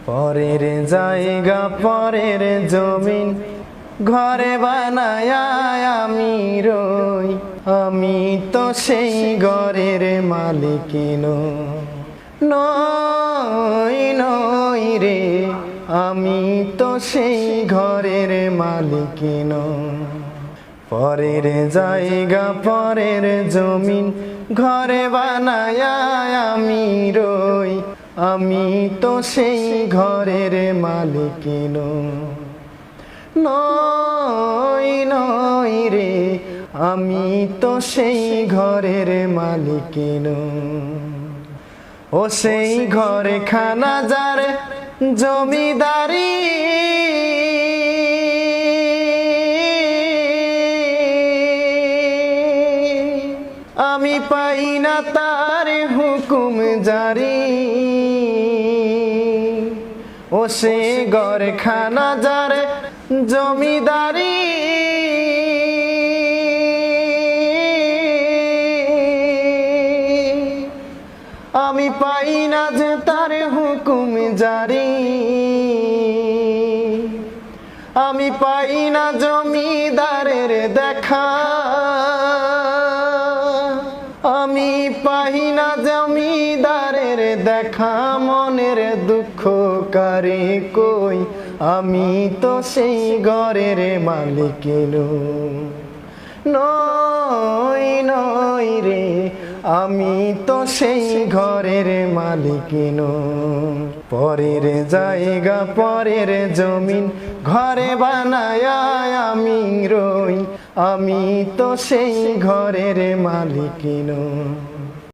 পরের জায়গা পরের জমিন ঘরে বানায় আমি রই, আমি তো সেই ঘরের মালিক নই, নই রে, আমি তো সেই ঘরের মালিক নই। পরের জায়গা পরের জমিন ঘরে বানায় আমি রই, আমি তো সেই ঘরের মালিক নই, নই রে, আমি তো সেই ঘরের মালিক নই। ও সেই ঘরে খানা যার জমিদারি, আমি পাই না তার হুকুম জারি। ও সে ঘর খানা যার জমিদারি, আমি পাই না যে তার হুকুম জারি। আমি পাই না জমিদারের দেখা, আমি পাই না জমিদারের দেখা। মনের দুঃখ কারে কই, আমি তো সেই ঘরের মালিক নই, নই রে, আমি তো সেই ঘরের মালিক নই। পরের জায়গা পরের জমিন ঘরে বানায় আমি রই, আমি তো সেই ঘরের মালিক নই।